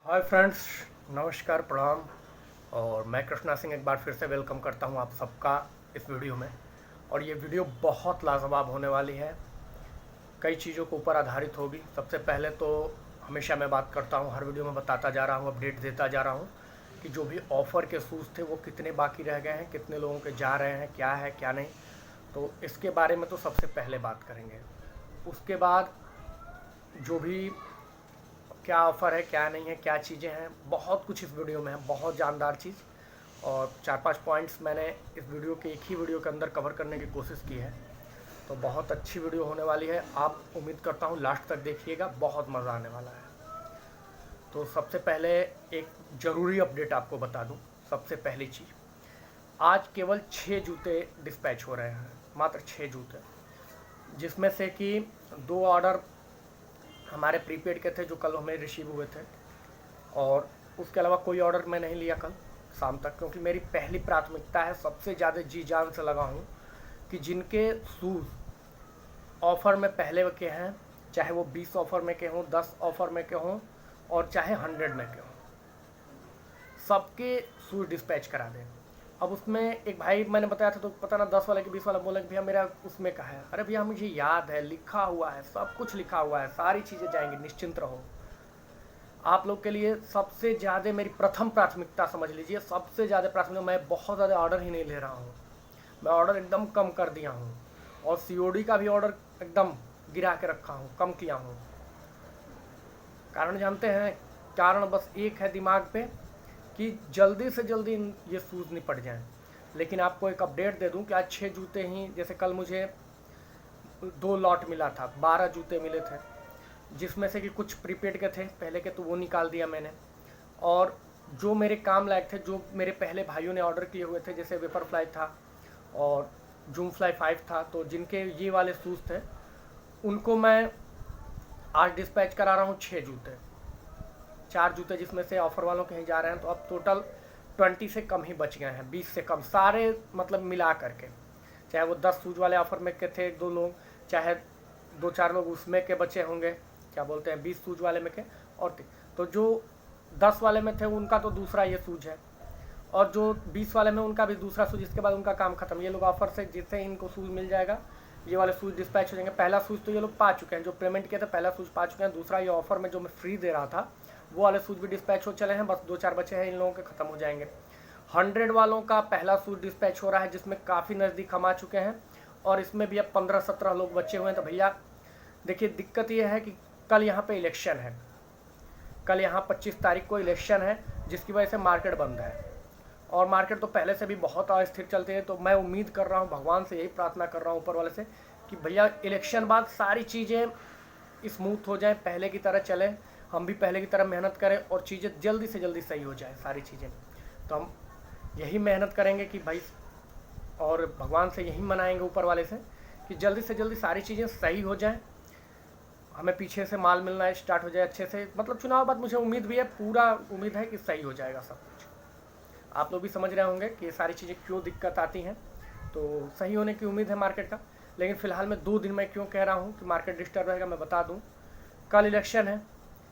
Hi friends, नमस्कार, प्रणाम। और मैं कृष्णा सिंह एक बार फिर से वेलकम करता हूं आप सबका इस वीडियो में। और ये वीडियो बहुत लाजवाब होने वाली है, कई चीज़ों के ऊपर आधारित होगी। सबसे पहले तो हमेशा मैं बात करता हूं, हर वीडियो में बताता जा रहा हूं, अपडेट देता जा रहा हूं कि जो भी ऑफ़र के शूज़ थे वो कितने बाकी रह गए हैं, कितने लोगों के जा रहे हैं, क्या है क्या नहीं। तो इसके बारे में तो सबसे पहले बात करेंगे। उसके बाद जो भी क्या ऑफ़र है, क्या नहीं है, क्या चीज़ें हैं, बहुत कुछ इस वीडियो में है, बहुत जानदार चीज़। और 4-5 पॉइंट्स मैंने इस वीडियो के एक ही वीडियो के अंदर कवर करने की कोशिश की है। तो बहुत अच्छी वीडियो होने वाली है, आप उम्मीद करता हूँ लास्ट तक देखिएगा, बहुत मज़ा आने वाला है। तो सबसे पहले एक ज़रूरी अपडेट आपको बता दूँ। सबसे पहली चीज़, आज केवल 6 जूते डिस्पैच हो रहे हैं, मात्र 6 जूते, जिसमें से कि 2 ऑर्डर हमारे प्रीपेड के थे जो कल हमें रिसीव हुए थे। और उसके अलावा कोई ऑर्डर मैं नहीं लिया कल शाम तक, क्योंकि मेरी पहली प्राथमिकता है, सबसे ज़्यादा जी जान से लगा हूँ कि जिनके शूज़ ऑफ़र में पहले के हैं, चाहे वो 20 ऑफ़र में के हों, 10 ऑफ़र में के हों, और चाहे 100 में के हों, सबके शूज़ डिस्पैच करा दें। अब उसमें एक भाई मैंने बताया था तो पता ना 10 वाले कि 20 वाला बोला कि भैया मेरा उसमें का है। अरे भैया मुझे याद है, लिखा हुआ है, सब कुछ लिखा हुआ है, सारी चीज़ें जाएंगी, निश्चिंत रहो। आप लोग के लिए सबसे ज़्यादा मेरी प्रथम प्राथमिकता समझ लीजिए, सबसे ज़्यादा प्राथमिकता, मैं बहुत ज़्यादा ऑर्डर ही नहीं ले रहा हूँ, मैं ऑर्डर एकदम कम कर दिया हूँ। और सीओडी का भी ऑर्डर एकदम गिरा के रखा हूँ, कम किया हूँ। कारण जानते हैं, कारण बस एक है दिमाग पे कि जल्दी से जल्दी ये शूज़ निपट जाएं। लेकिन आपको एक अपडेट दे दूं कि आज 6 जूते ही, जैसे कल मुझे 2 लॉट मिला था, 12 जूते मिले थे, जिसमें से कि कुछ प्रीपेड के थे पहले के, तो वो निकाल दिया मैंने। और जो मेरे काम लायक थे, जो मेरे पहले भाइयों ने ऑर्डर किए हुए थे, जैसे वेपर फ्लाई था और जूम फ्लाई 5 था, तो जिनके ये वाले शूज़ थे उनको मैं आज डिस्पैच करा रहा हूँ 6 जूते, 4 जूते जिसमें से ऑफ़र वालों के ही जा रहे हैं। तो अब टोटल 20 से कम ही बच गए हैं, 20 से कम, सारे मतलब मिला करके। चाहे वो 10 शूज वाले ऑफ़र में के थे 1-2 लोग, चाहे 2-4 लोग उसमें के बचे होंगे, क्या बोलते हैं, 20 शूज वाले में के। और तो जो 10 वाले में थे उनका तो दूसरा ये शूज है, और जो 20 वाले में उनका भी दूसरा शूज, इसके बाद उनका काम खत्म। ये लोग ऑफर से जिससे इनको शूज मिल जाएगा, ये वाले शूज डिस्पैच हो जाएंगे। पहला शूज तो ये लोग पा चुके हैं, जो पेमेंट किया था पहला शूज पा चुके हैं। दूसरा ये ऑफर में जो मैं फ्री दे रहा था वो वाले शूज भी डिस्पैच हो चले हैं, बस 2-4 बचे हैं, इन लोगों के खत्म हो जाएंगे। 100 वालों का पहला शूज डिस्पैच हो रहा है, जिसमें काफ़ी नज़दीक हम आ चुके हैं, और इसमें भी अब 15-17 लोग बचे हुए हैं। तो भैया देखिए, दिक्कत ये है कि कल यहाँ पे इलेक्शन है, कल यहाँ 25 तारीख को इलेक्शन है, जिसकी वजह से मार्केट बंद है। और मार्केट तो पहले से भी बहुत अस्थिर चलते हैं। तो मैं उम्मीद कर रहा हूँ, भगवान से यही प्रार्थना कर रहा हूँ ऊपर वाले से, कि भैया इलेक्शन बाद सारी चीज़ें स्मूथ हो जाए, पहले की तरह चले, हम भी पहले की तरह मेहनत करें और चीज़ें जल्दी से जल्दी सही हो जाए सारी चीज़ें। तो हम यही मेहनत करेंगे कि भाई, और भगवान से यही मनाएंगे ऊपर वाले से कि जल्दी से जल्दी सारी चीज़ें सही हो जाएं, हमें पीछे से माल मिलना स्टार्ट हो जाए अच्छे से। मतलब चुनाव बाद मुझे उम्मीद भी है, पूरा उम्मीद है कि सही हो जाएगा सब कुछ। आप लोग भी समझ रहे होंगे कि ये सारी चीज़ें क्यों दिक्कत आती हैं, तो सही होने की उम्मीद है मार्केट का। लेकिन फ़िलहाल मैं 2 दिन में क्यों कह रहा हूँ कि मार्केट डिस्टर्ब रहेगा, मैं बता दूँ। कल इलेक्शन है,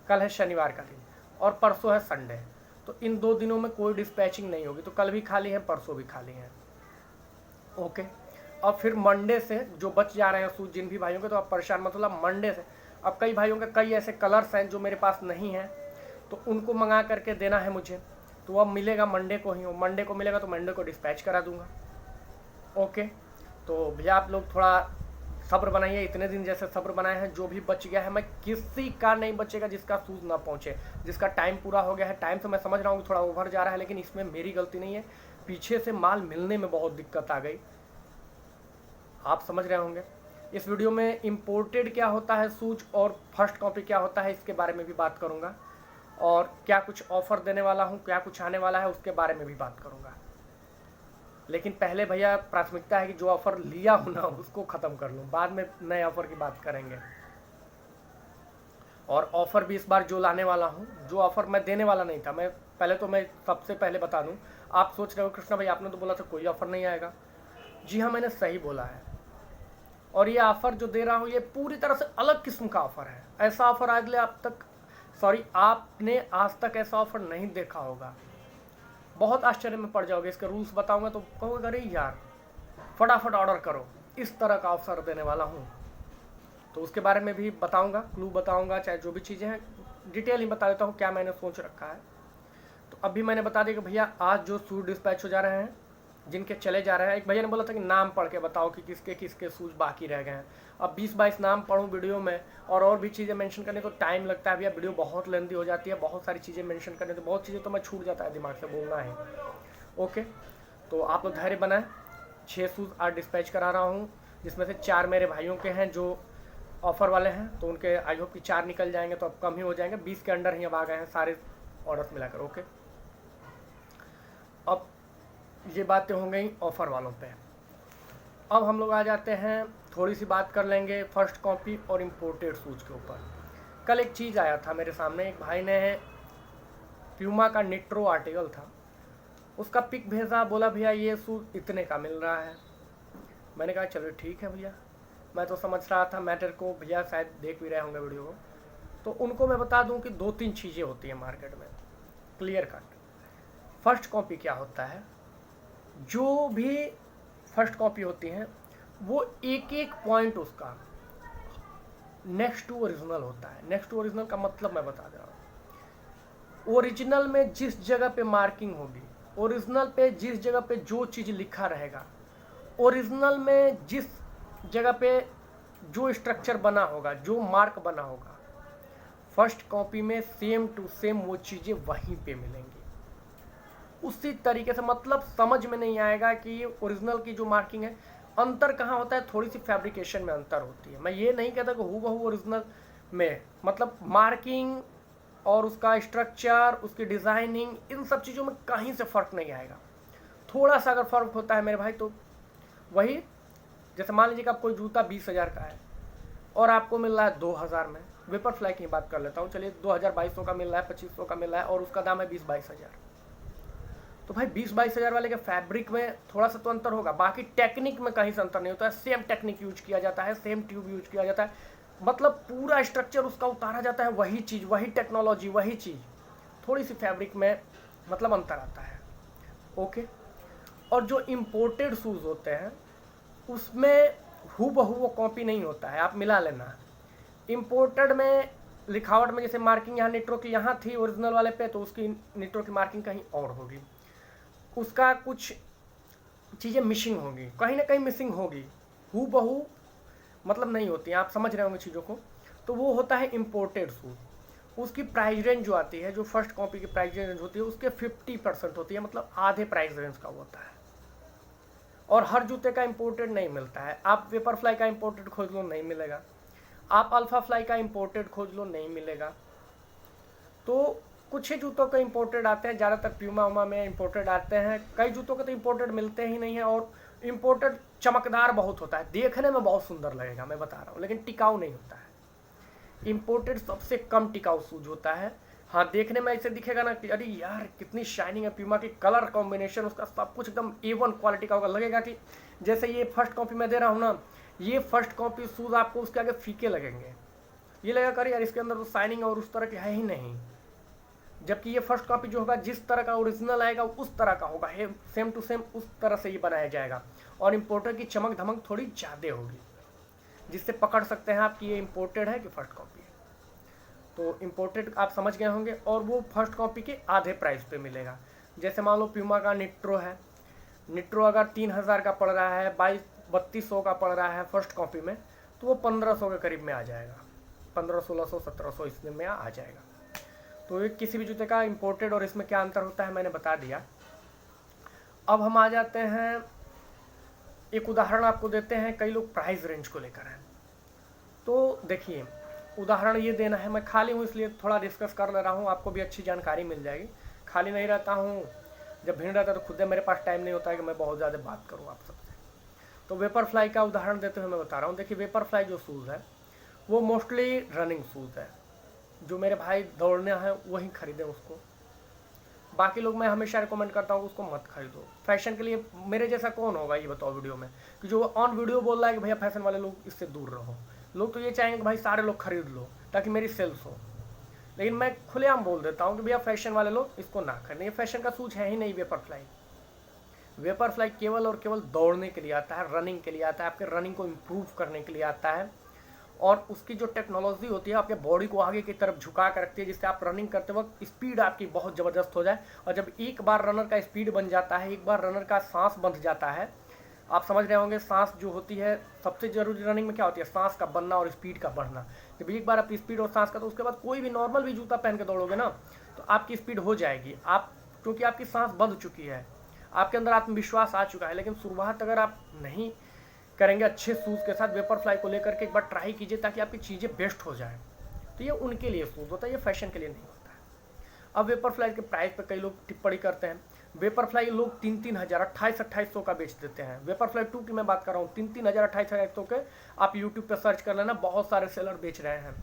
कल है शनिवार का दिन, और परसों है संडे। तो इन 2 दिनों में कोई डिस्पैचिंग नहीं होगी, तो कल भी खाली है, परसों भी खाली है। ओके। और फिर मंडे से जो बच जा रहे हैं सूट, जिन भी भाइयों के, तो आप परेशान मत होला, मंडे से अब कई भाइयों के कई ऐसे कलर्स हैं जो मेरे पास नहीं हैं, तो उनको मंगा करके देना है मुझे, तो अब मिलेगा मंडे को ही, मंडे को मिलेगा तो मंडे को डिस्पैच करा दूंगा। ओके। तो भैया आप लोग थोड़ा सब्र बनाइए, इतने दिन जैसे सब्र बनाए हैं, जो भी बच गया है, मैं किसी का नहीं बचेगा जिसका शूज़ ना पहुँचे, जिसका टाइम पूरा हो गया है। टाइम से मैं समझ रहा हूँ कि थोड़ा ओवर जा रहा है, लेकिन इसमें मेरी गलती नहीं है, पीछे से माल मिलने में बहुत दिक्कत आ गई, आप समझ रहे होंगे। इस वीडियो में इम्पोर्टेड क्या होता है शूज और फर्स्ट कॉपी क्या होता है, इसके बारे में भी बात करूंगा, और क्या कुछ ऑफ़र देने वाला हूं, क्या कुछ आने वाला है, उसके बारे में भी बात करूंगा। लेकिन पहले भैया प्राथमिकता है कि जो ऑफ़र लिया हो ना उसको ख़त्म कर लूँ, बाद में नए ऑफ़र की बात करेंगे। और ऑफ़र भी इस बार जो लाने वाला हूँ, जो ऑफ़र मैं देने वाला नहीं था, मैं पहले तो मैं सबसे पहले बता दूँ। आप सोच रहे हो कृष्णा भाई आपने तो बोला था कोई ऑफ़र नहीं आएगा। जी हाँ, मैंने सही बोला है। और ये ऑफ़र जो दे रहा हूँ ये पूरी तरह से अलग किस्म का ऑफ़र है। ऐसा ऑफ़र आज ले अब तक सॉरी, आपने आज तक ऐसा ऑफर नहीं देखा होगा। बहुत आश्चर्य में पड़ जाओगे। इसके रूल्स बताऊंगा तो कहोगे अरे यार फटाफट ऑर्डर करो, इस तरह का ऑफर देने वाला हूँ। तो उसके बारे में भी बताऊंगा, क्लू बताऊंगा, चाहे जो भी चीज़ें हैं डिटेल ही बता देता हूँ क्या मैंने सोच रखा है। तो अभी मैंने बता दिया कि भैया आज जो शूज़ डिस्पैच हो जा रहे हैं, जिनके चले जा रहे हैं, एक भैया ने बोला था कि नाम पढ़ के बताओ कि किसके किसके शूज़ बाकी रह गए हैं। अब 20-22 नाम पढ़ूँ वीडियो में और भी चीज़ें मेंशन करने को टाइम लगता है भैया, वीडियो बहुत लेंदी हो जाती है, बहुत सारी चीज़ें मेंशन करने तो बहुत चीज़ें तो मैं छूट जाता है दिमाग से बोलना है। ओके, तो आप लोग धैर्य बनाएं। 6 शूज़ आज डिस्पैच करा रहा हूँ, जिसमें से 4 मेरे भाइयों के हैं जो ऑफ़र वाले हैं, तो उनके आई होप कि 4 निकल जाएंगे तो अब कम ही हो जाएंगे। 20 के अंडर ही अब आ गए हैं सारे ऑर्डर्स मिलाकर। ओके, अब ये बातें हो गई ऑफ़र वालों पे। अब हम लोग आ जाते हैं, थोड़ी सी बात कर लेंगे फर्स्ट कॉपी और इम्पोर्टेड शूज़ के ऊपर। कल एक चीज़ आया था मेरे सामने, एक भाई ने प्यूमा का निट्रो आर्टिकल था, उसका पिक भेजा, बोला भैया ये शूज़ इतने का मिल रहा है। मैंने कहा चलो ठीक है भैया, मैं तो समझ रहा था मैटर को, भैया शायद देख भी रहे होंगे वीडियो को। तो उनको मैं बता दूं कि 2-3 चीज़ें होती हैं मार्केट में क्लियर कट। फर्स्ट कॉपी क्या होता है, जो भी फर्स्ट कॉपी होती है वो एक एक पॉइंट उसका नेक्स्ट टू ओरिजिनल होता है। नेक्स्ट टू ओरिजिनल का मतलब मैं बता दे रहा हूँ, ओरिजिनल में जिस जगह पे मार्किंग होगी, ओरिजिनल पे जिस जगह पे जो चीज़ लिखा रहेगा, ओरिजिनल में जिस जगह पे जो स्ट्रक्चर बना होगा, जो मार्क बना होगा, फर्स्ट कॉपी में सेम टू सेम वो चीज़ें वहीं पे मिलेंगी उसी तरीके से। मतलब समझ में नहीं आएगा कि ओरिजिनल की जो मार्किंग है, अंतर कहाँ होता है, थोड़ी सी फैब्रिकेशन में अंतर होती है। मैं ये नहीं कहता कि हूबहू ओरिजिनल में, मतलब मार्किंग और उसका स्ट्रक्चर, उसकी डिज़ाइनिंग, इन सब चीज़ों में कहीं से फ़र्क नहीं आएगा। थोड़ा सा अगर फ़र्क होता है मेरे भाई तो वही, जैसे मान लीजिए कि आप कोई जूता 20,000 का है और आपको मिल रहा है 2,000 में, वेपर फ्लाई की बात कर लेता हूँ, चलिए 2,000-2,200 का मिल रहा है, 2,500 का मिल रहा है और उसका दाम है 20-22 हज़ार। तो भाई 20-22 हज़ार वाले के फैब्रिक में थोड़ा सा तो अंतर होगा, बाकी टेक्निक में कहीं से अंतर नहीं होता है। सेम टेक्निक यूज किया जाता है, सेम ट्यूब यूज किया जाता है, मतलब पूरा स्ट्रक्चर उसका उतारा जाता है, वही चीज़, वही टेक्नोलॉजी, वही चीज़, थोड़ी सी फैब्रिक में मतलब अंतर आता है। ओके, और जो इम्पोर्टेड शूज़ होते हैं उसमें हूबहू वो कॉपी नहीं होता है, आप मिला लेना। इम्पोर्टेड में लिखावट में जैसे मार्किंग यहाँ निट्रो की यहाँ थी ओरिजिनल वाले पे, तो उसकी निट्रो की मार्किंग कहीं और होगी, उसका कुछ चीज़ें मिसिंग होंगी, कहीं ना कहीं मिसिंग होगी, हूबहू मतलब नहीं होती, आप समझ रहे होंगे चीज़ों को। तो वो होता है इम्पोर्टेड शूज़। उसकी प्राइस रेंज जो आती है, जो फर्स्ट कॉपी की प्राइस रेंज होती है, उसके 50% होती है, मतलब आधे प्राइस रेंज का होता है। और हर जूते का इम्पोर्टेड नहीं मिलता है। आप वेपर फ्लाई का इम्पोर्टेड खोज लो, नहीं मिलेगा। आप अल्फ़ा फ्लाई का इम्पोर्टेड खोज लो, नहीं मिलेगा। तो कुछ ही जूतों के इम्पोर्टेड आते हैं, ज़्यादातर प्यूमा उमा में इम्पोर्टेड आते हैं, कई जूतों के तो इम्पोर्टेड मिलते ही नहीं है। और इम्पोर्टेड चमकदार बहुत होता है, देखने में बहुत सुंदर लगेगा, मैं बता रहा हूँ, लेकिन टिकाऊ नहीं होता है। इम्पोर्टेड सबसे कम टिकाऊ शूज होता है। हाँ, देखने में ऐसे दिखेगा ना कि अरे यार कितनी शाइनिंग है, प्यूमा की कलर कॉम्बिनेशन, उसका सब कुछ एकदम A1 क्वालिटी का होगा, लगेगा कि जैसे ये फर्स्ट कॉपी मैं दे रहा हूँ ना, ये फर्स्ट कॉपी शूज़ आपको उसके आगे फीके लगेंगे, ये लगेगा कर यार इसके अंदर तो शाइनिंग और उस तरह की है ही नहीं। जबकि ये फर्स्ट कॉपी जो होगा, जिस तरह का ओरिजिनल आएगा उस तरह का होगा, सेम टू सेम उस तरह से ये बनाया जाएगा। और इम्पोर्टेड की चमक धमक थोड़ी ज़्यादा होगी, जिससे पकड़ सकते हैं आप कि ये इम्पोर्टेड है कि फर्स्ट कॉपी है। तो इम्पोर्टेड आप समझ गए होंगे, और वो फर्स्ट कॉपी के आधे प्राइस पे मिलेगा। जैसे मान लो प्यूमा का निट्रो है, निट्रो अगर 3,000 का पड़ रहा है, 2200-2300 का पड़ रहा है फर्स्ट कॉपी में, तो वो 1500 के करीब में आ जाएगा, 1500-1600-1700 इतने में आ जाएगा। तो ये किसी भी जूते का इम्पोर्टेड और इसमें क्या अंतर होता है मैंने बता दिया। अब हम आ जाते हैं, एक उदाहरण आपको देते हैं, कई लोग प्राइस रेंज को लेकर हैं। तो देखिए, उदाहरण ये देना है, मैं खाली हूँ इसलिए थोड़ा डिस्कस कर ले रहा हूँ, आपको भी अच्छी जानकारी मिल जाएगी। खाली नहीं रहता हूँ, जब भीड़ रहता है तो खुद मेरे पास टाइम नहीं होता है कि मैं बहुत ज़्यादा बात करूँ आप सबसे। तो वेपर फ्लाई का उदाहरण देते हुए मैं बता रहा हूँ। देखिए, वेपर फ्लाई जो शूज़ है वो मोस्टली रनिंग शूज़ है, जो मेरे भाई दौड़ने हैं वही खरीदें उसको। बाकी लोग मैं हमेशा रिकमेंड करता हूँ उसको मत खरीदो। फैशन के लिए मेरे जैसा कौन होगा ये बताओ वीडियो में, कि जो ऑन वीडियो बोल रहा है कि भैया फैशन वाले लोग इससे दूर रहो। लोग तो ये चाहेंगे कि भाई सारे लोग खरीद लो ताकि मेरी सेल्स हो। लेकिन मैं खुलेआम बोल देता हूँ कि भैया फैशन वाले लोग इसको ना करें, ये फैशन का शूज है ही नहीं वेपरफ्लाई। वेपरफ्लाई केवल और केवल दौड़ने के लिए आता है, रनिंग के लिए आता है, आपके रनिंग को इम्प्रूव करने के लिए आता है। और उसकी जो टेक्नोलॉजी होती है आपके बॉडी को आगे की तरफ झुका कर रखती है, जिससे आप रनिंग करते वक्त स्पीड आपकी बहुत ज़बरदस्त हो जाए। और जब एक बार रनर का स्पीड बन जाता है, एक बार रनर का सांस बंध जाता है, आप समझ रहे होंगे सांस जो होती है सबसे जरूरी रनिंग में क्या होती है, सांस का बनना और स्पीड का बढ़ना। जब एक बार आपकी स्पीड और सांस का, तो उसके बाद कोई भी नॉर्मल भी जूता पहन के दौड़ोगे ना तो आपकी स्पीड हो जाएगी, आप क्योंकि आपकी सांस बंध चुकी है, आपके अंदर आत्मविश्वास आ चुका है। लेकिन शुरुआत अगर आप नहीं करेंगे अच्छे शूज़ के साथ, वेपरफ्लाई को लेकर के एक बार ट्राई कीजिए ताकि आपकी चीज़ें बेस्ट हो जाए। तो ये उनके लिए शूज़ होता है, ये फैशन के लिए नहीं होता है। अब वेपरफ्लाई के प्राइस पे कई लोग टिप्पणी करते हैं। वेपरफ्लाई लोग 3-3 हज़ार 28-2800 का बेच देते हैं। वेपरफ्लाई 2 की मैं बात कर रहा हूँ, 3-3 हज़ार 2800 के आप यूट्यूब पे सर्च कर लेना, बहुत सारे सेलर बेच रहे हैं।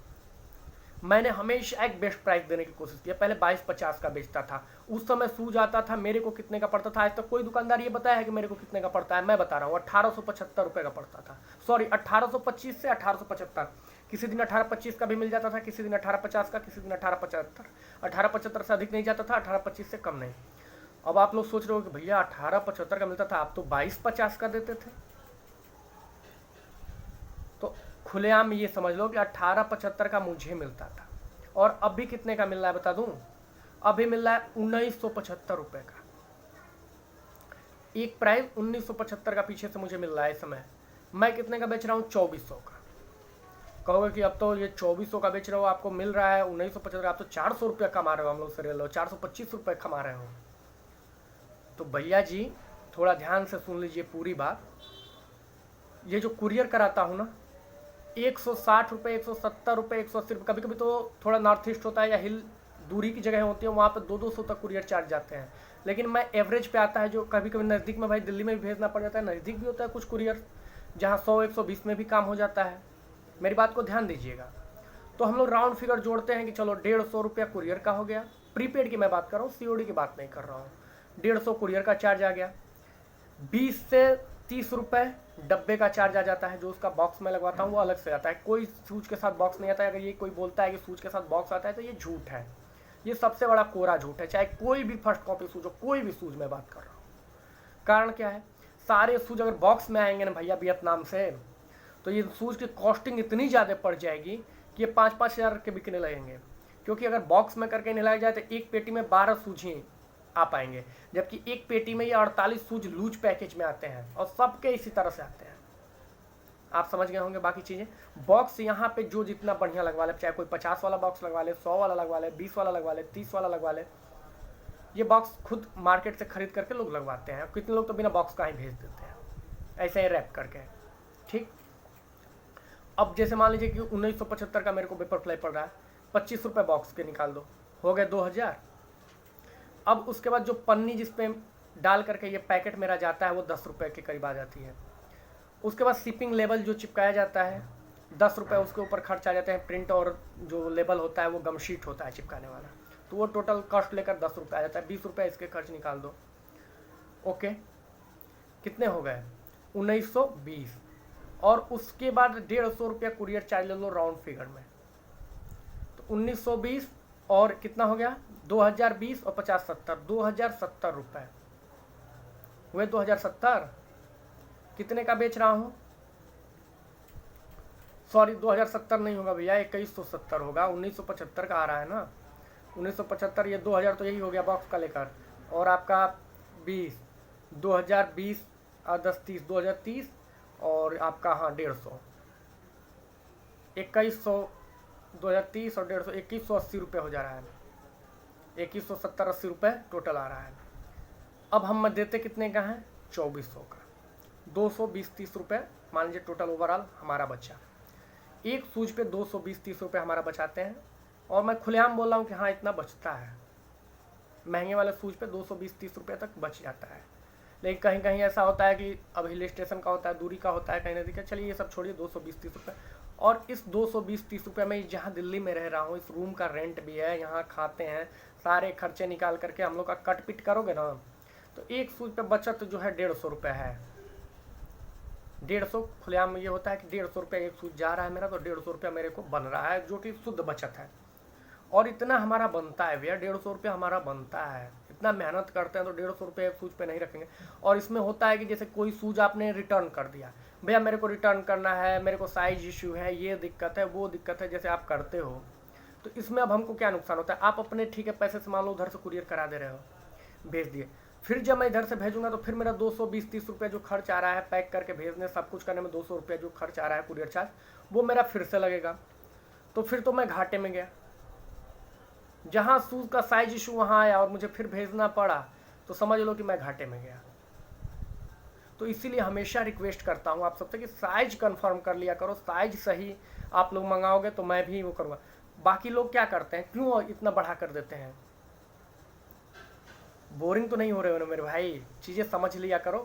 मैंने हमेशा एक बेस्ट प्राइस देने की कोशिश की, पहले 2250 का बेचता था। उस समय शूज आता था मेरे को कितने का पड़ता था, आज तक कोई दुकानदार ये बताया है कि मेरे को कितने का पड़ता है? मैं बता रहा हूँ 1875 रुपये का पड़ता था। सॉरी 1825 से 1875, किसी दिन 1825 का भी मिल जाता था, किसी दिन 1850 का, किसी दिन 1875। 1875 से अधिक नहीं जाता था, 1825 से कम नहीं। अब आप लोग सोच रहे हो कि भैया 1875 का मिलता था, आप तो 2250 का देते थे। तो खुलेआम ये समझ लो कि 1875 का मुझे मिलता था। और अभी कितने का मिल रहा है बता दूं? अभी मिल रहा है 1975 रुपये का। एक प्राइस 1975 का पीछे से मुझे मिल रहा है इस समय। मैं कितने का बेच रहा हूँ? 2400 का। कहोगे कि अब तो ये 2400 का बेच रहे हो, आपको मिल रहा है 1975, आप तो 400 रुपये कमा रहे हो, हम लोग से ले लो 425 रुपये कमा रहे हो। तो भैया जी थोड़ा ध्यान से सुन लीजिए पूरी बात। ये जो कुरियर कराता हूँ ना, 160 रुपये, 170 रुपये, 180 रुपये, कभी कभी तो थोड़ा नॉर्थ ईस्ट होता है या हिल दूरी की जगह होती है, वहाँ पर 200-200 तक कुरियर चार्ज जाते हैं। लेकिन मैं एवरेज पे आता है, जो कभी कभी नज़दीक में, भाई दिल्ली में भी भेजना पड़ जाता है, नज़दीक भी होता है कुछ कुरियर जहाँ 100-120 में भी काम हो जाता है। मेरी बात को ध्यान दीजिएगा। तो हम लोग राउंड फिगर जोड़ते हैं कि चलो 150 रुपया कुरियर का हो गया, प्रीपेड की मैं बात कर रहा हूँ, COD की बात नहीं कर रहा हूँ। 150 कुरियर का चार्ज आ गया, 20 से 30 रुपये डब्बे का चार्ज आ जाता है, जो उसका बॉक्स में लगवाता हूँ वो अलग से आता है। कोई सूज के साथ बॉक्स नहीं आता है। अगर ये कोई बोलता है कि सूज के साथ बॉक्स आता है तो ये झूठ है, ये सबसे बड़ा कोरा झूठ है। चाहे कोई भी फर्स्ट कॉपी सूज हो, कोई भी सूज मैं बात कर रहा हूँ। कारण क्या है, सारे सूज अगर बॉक्स में आएंगे ना भैया वियतनाम से, तो ये सूज की कॉस्टिंग इतनी ज़्यादा पड़ जाएगी कि ये 5-5 हज़ार के बिकने लगेंगे। क्योंकि अगर बॉक्स में करके नहीं लाया जाए तो एक पेटी में 12 सूज ही आ पाएंगे, जबकि एक पेटी में ये 48 सूज लूज पैकेज में आते हैं, और सबके इसी तरह से आते हैं। आप समझ गए होंगे बाकी चीज़ें। बॉक्स यहाँ पे जो जितना बढ़िया लगवा ले, चाहे कोई 50 वाला बॉक्स लगवा ले, 100 वाला लगवा ले, 20 वाला लगवा ले, 30 वाला लगवा ले, ये बॉक्स खुद मार्केट से खरीद करके लोग लगवाते हैं। कितने लोग तो बिना बॉक्स का ही भेज देते हैं, ऐसे ही रैप करके। ठीक, अब जैसे मान लीजिए कि 1975 का मेरे को वेपरफ्लाई पड़ रहा है, 25 रुपये बॉक्स के निकाल दो, हो गए 2000। अब उसके बाद जो पन्नी जिस पे डाल करके ये पैकेट मेरा जाता है वो 10 रुपये के करीब आ जाती है। उसके बाद शिपिंग लेबल जो चिपकाया जाता है 10 रुपये, उसके ऊपर खर्च आ जाते हैं। प्रिंट और जो लेबल होता है वो गम शीट होता है चिपकाने वाला, तो वो टोटल कॉस्ट लेकर 10 रुपये आ जाता है। 20 रुपये इसके खर्च निकाल दो। ओके, कितने हो गए? 1920। और उसके बाद 150 रुपया कुरियर चार्ज ले लो राउंड फिगर में, तो 1920 और कितना हो गया? 2020 और 50-70, 2070 रुपये हुए। 2070 कितने का बेच रहा हूँ? सॉरी 2070 नहीं होगा भैया, 2170 होगा। 1975 का आ रहा है ना, 1975, ये 2000 तो यही हो गया बॉक्स का लेकर, और आपका 20, 2020 और 10-30, 2030, और आपका हाँ 150, 2100, 2030 और 150, 2180 रुपये हो जा रहा है। 2170-80 रुपये टोटल आ रहा है। अब हम देते कितने का है? 2400 का। 220-30 रुपये मान लीजिए टोटल ओवरऑल हमारा बचा। एक सूज पे 220-30 रुपये हमारा बचाते हैं, और मैं खुलेआम बोल रहा हूँ कि हाँ इतना बचता है। महंगे वाले सूज पे 220-30 रुपये तक बच जाता है। लेकिन कहीं कहीं ऐसा होता है कि अब हिल स्टेशन का होता है, दूरी का होता है, कहीं नज़दीक का, चलिए ये सब छोड़िए, 220-30 रुपये। और इस 220-30 रुपये में जहाँ दिल्ली में रह रहा हूँ, इस रूम का रेंट भी है, यहाँ खाते हैं, सारे खर्चे निकाल करके हम लोग का कट पिट करोगे ना, तो एक सूज पे बचत जो है 150 रुपये है। 150 खुलेआम ये होता है कि 150 रुपये एक सूज जा रहा है मेरा, तो 150 रुपया मेरे को बन रहा है, जो कि शुद्ध बचत है। और इतना हमारा बनता है भैया, 150 रुपये हमारा बनता है, इतना मेहनत करते हैं तो 150 रुपये शूज़ पे नहीं रखेंगे। और इसमें होता है कि जैसे कोई शूज़ आपने रिटर्न कर दिया, भैया मेरे को रिटर्न करना है, मेरे को साइज इशू है, ये दिक्कत है, वो दिक्कत है, जैसे आप करते हो, तो इसमें अब हमको क्या नुकसान होता है? आप अपने ठीक है पैसे से मान लो उधर से कुरियर करा दे रहे हो, भेज दिए, फिर जब मैं इधर से भेजूंगा तो फिर मेरा 220-30 रुपये जो खर्च आ रहा है पैक करके भेजने सब कुछ करने में, 200 रुपये जो खर्च आ रहा है कुरियर चार्ज, वो मेरा फिर से लगेगा, तो फिर तो मैं घाटे में गया। जहाँ शूज़ का साइज इशू वहाँ आया और मुझे फिर भेजना पड़ा, तो समझ लो कि मैं घाटे में गया। तो इसीलिए हमेशा रिक्वेस्ट करता हूँ आप सबसे कि साइज कंफर्म कर लिया करो, साइज सही आप लोग मंगाओगे तो मैं भी वो करूँगा। बाकी लोग क्या करते हैं, क्यों इतना बढ़ा कर देते हैं? बोरिंग तो नहीं हो रहे हो ना मेरे भाई? चीज़ें समझ लिया करो,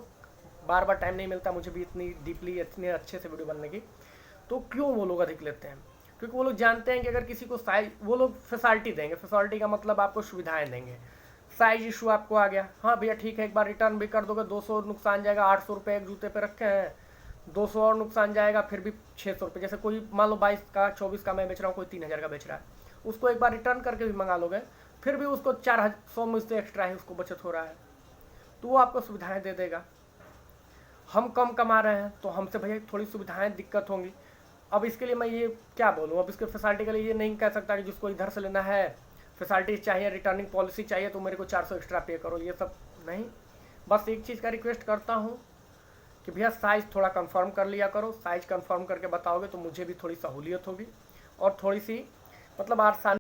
बार बार टाइम नहीं मिलता मुझे भी इतनी डीपली इतने अच्छे से वीडियो बनने की। तो क्यों वो लोग अधिक लेते हैं? क्योंकि वो लोग जानते हैं कि अगर किसी को साइज, वो लोग फैसिलिटी देंगे, फैसिलिटी का मतलब आपको सुविधाएं देंगे। साइज इशू आपको आ गया, हाँ भैया ठीक है, एक बार रिटर्न भी कर दोगे, 200 नुकसान जाएगा, 800 रुपये एक जूते पे रखे हैं, 200 और नुकसान जाएगा, फिर भी 600 रुपये। जैसे कोई मान लो 22 का 24 का मैं बेच रहा हूँ, कोई 3000 का बेच रहा है, उसको एक बार रिटर्न करके भी मंगा लोगे, फिर भी उसको 400 मुझसे एक्स्ट्रा ही उसको बचत हो रहा है, तो वो आपको सुविधाएं दे देगा। हम कम कमा रहे हैं तो हमसे भैया थोड़ी सुविधाएं दिक्कत होंगी। अब इसके लिए मैं ये क्या बोलूँ, अब इसके फैसिलिटी के लिए ये नहीं कह सकता कि जिसको इधर से लेना है फैसिलिटीज चाहिए, रिटर्निंग पॉलिसी चाहिए तो मेरे को 400 एक्स्ट्रा पे करो, ये सब नहीं। बस एक चीज़ का रिक्वेस्ट करता हूँ कि भैया साइज़ थोड़ा कंफर्म कर लिया करो, साइज़ कंफर्म करके बताओगे तो मुझे भी थोड़ी सहूलियत होगी और थोड़ी सी मतलब आसानी